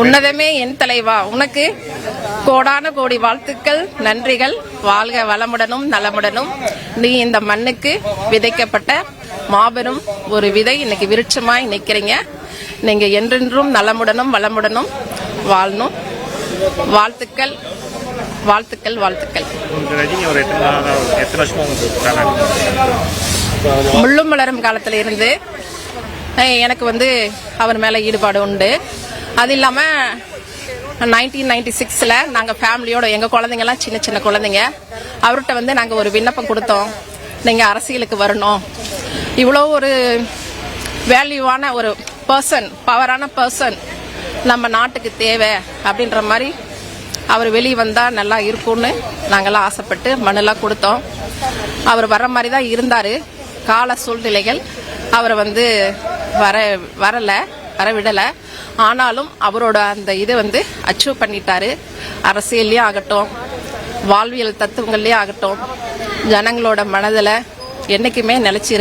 உன்னதமே என் தலைவா, உனக்கு கோடான கோடி வாழ்த்துக்கள், நன்றிகள். வாழ்க வளமுடனும் நலமுடனும். நீ இந்த மண்ணுக்கு விதைக்கப்பட்ட மாபெரும் ஒரு விதை, இன்னைக்கு விருட்சமாய் நிக்கிறீங்க. நீங்க என்றென்றும் நலமுடனும் வளமுடனும் வாழணும். வாழ்த்துக்கள், வாழ்த்துக்கள், வாழ்த்துக்கள். முள்ளும் மலரும் காலத்துல இருந்து எனக்கு அவர் மேல ஈடுபாடு உண்டு. அது இல்லாம 1996ல நாங்க ஃபேமிலியோட, எங்க குழந்தைங்கலாம் சின்ன சின்ன குழந்தைங்க, அவர்கிட்ட நாங்க ஒரு விண்ணப்பம் கொடுத்தோம். நீங்க அரசியலுக்கு வரணும், இவ்வளோ ஒரு வேல்யூவான ஒரு பர்சன், பவரான பர்சன் நம்ம நாட்டுக்கு தேவை அப்படின்ற மாதிரி அவர் வெளியே வந்தா நல்லா இருக்கும்னு நாங்கெல்லாம் ஆசைப்பட்டு மனுலாம் கொடுத்தோம். அவர் வர்ற மாதிரி தான் இருந்தாரு. கால சூழ்நிலைகள் அவரை வர விடல. ஆனாலும் அவரோட அந்த இதை அச்சீவ் பண்ணிட்டாரு. அரசியல்லையே ஆகட்டும், வாழ்வியல் தத்துவங்கள்லயே ஆகட்டும், ஜனங்களோட மனதில் என்னைக்குமே நிலைச்சி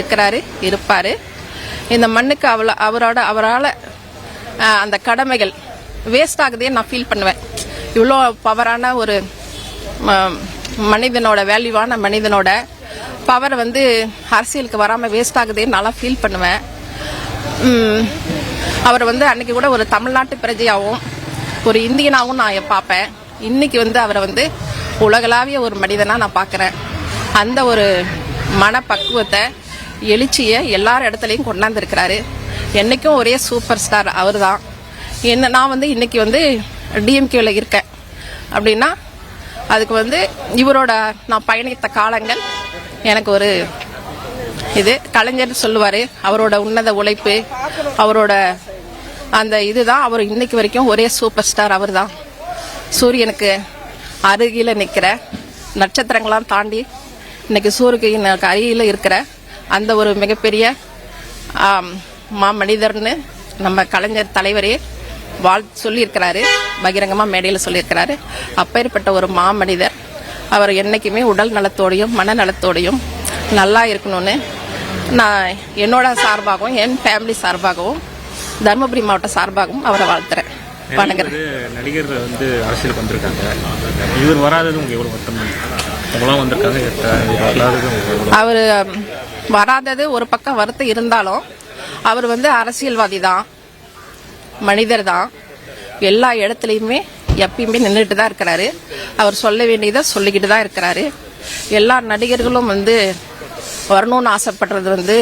இருப்பாரு. இந்த மண்ணுக்கு அவரால் அந்த கடமைகள் வேஸ்ட் ஆகுதே நான் ஃபீல் பண்ணுவேன். இவ்வளோ பவரான ஒரு மனிதனோட, வேல்யூவான மனிதனோட பவர் அரசியலுக்கு வராமல் வேஸ்ட் ஆகுதே நான் ஃபீல் பண்ணுவேன். அவர் அன்னைக்கு கூட ஒரு தமிழ்நாட்டு பிரஜையாகவும் ஒரு இந்தியனாகவும் நான் பார்ப்பேன். இன்னைக்கு அவரை உலகளாவிய ஒரு மனிதனா நான் பார்க்குறேன். அந்த ஒரு மனப்பக்குவத்தை, எழுச்சியை எல்லார் இடத்துலையும் கொண்டாந்துருக்கிறாரு. என்னைக்கும் ஒரே சூப்பர் ஸ்டார் அவர் தான். நான் இன்னைக்கு டிஎம்கேல இருக்கேன் அப்படின்னா அதுக்கு இவரோட நான் பயணித்த காலங்கள் எனக்கு ஒரு இது. கலைஞர் சொல்லுவாரு, அவரோட உன்னத உழைப்பு, அவரோட அந்த இதுதான் அவர் இன்னைக்கு வரைக்கும் ஒரே சூப்பர் ஸ்டார் அவர் தான். சூரியனுக்கு அருகில நிற்கிற, நட்சத்திரங்களாம் தாண்டி இன்னைக்கு சூரியனுக்கு அருகில இருக்கிற அந்த ஒரு மிகப்பெரிய மாமனிதர்னு நம்ம கலைஞர் தலைவரே சொல்லியிருக்கிறாரு, பகிரங்கமா மேடையில் சொல்லியிருக்கிறாரு. அப்பேற்பட்ட ஒரு மாமனிதர் அவர் என்னைக்குமே உடல் நலத்தோடையும் மனநலத்தோடையும் நல்லா இருக்கணும்னு நான் என்னோட சார்பாகவும் என் ஃபேமிலி சார்பாகவும் தருமபுரி மாவட்ட சார்பாகவும் அவரை வாழ்த்துறேன். வணங்குறேன். நடிகர்கள் அரசியலுக்கு வந்திருக்காங்க, இவர் வராதது அவர் வராதது ஒரு பக்கம் வருத்தம் இருந்தாலும் அவர் அரசியல்வாதி தான், மனிதர் தான். எல்லா இடத்துலையுமே எப்பயுமே நின்றுட்டு தான் இருக்கிறாரு. அவர் சொல்ல வேண்டியதை சொல்லிக்கிட்டு தான் இருக்கிறாரு. எல்லா நடிகர்களும் வரணும்னு ஆசைப்படுறது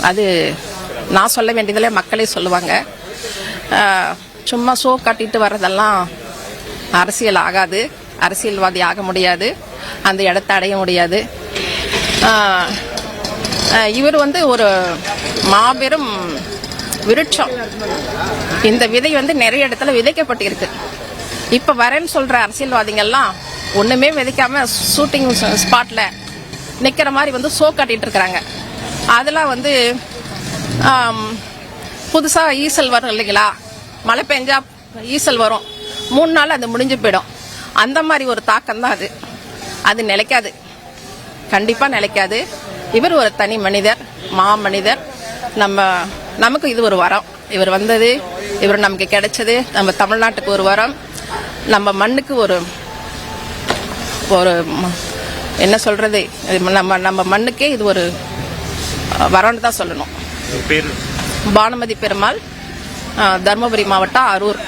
அது நான் சொல்ல வேண்டியதில் மக்களே சொல்லுவாங்க. சும்மா ஷோ காட்டிட்டு வர்றதெல்லாம் அரசியல் ஆகாது, அரசியல்வாதி ஆக முடியாது, அந்த இடத்த அடைய முடியாது. இவர் ஒரு மாபெரும் விருட்சம். இந்த விதை நிறைய இடத்துல விதைக்கப்பட்டிருக்கு. இப்ப வரேன்னு சொல்ற அரசியல்வாதிகள்லாம் ஒண்ணுமே விதைக்காம ஷூட்டிங் ஸ்பாட்ல நிக்கிற மாதிரி ஷோ காட்டிட்டு இருக்கிறாங்க. அதெல்லாம் புதுசா ஈசல் வரும் இல்லைங்களா, மழை பெஞ்சா ஈசல் வரும், 3 நாள் அது முடிஞ்சு போயிடும். அந்த மாதிரி ஒரு தாக்கம் தான் அது நிலைக்காது, கண்டிப்பா நிலைக்காது. இவர் ஒரு தனி மனிதர், மாமனிதர். நமக்கு இது ஒரு வரம். இவர் வந்தது, இவர் நமக்கு கிடைச்சது, நம்ம தமிழ்நாட்டுக்கு ஒரு வரம், நம்ம மண்ணுக்கு ஒரு என்ன சொல்றது, நம்ம மண்ணுக்கே இது ஒரு வரம்னு தான் சொல்லணும். பானுமதி பெருமாள், தருமபுரி மாவட்டம் அரூர்.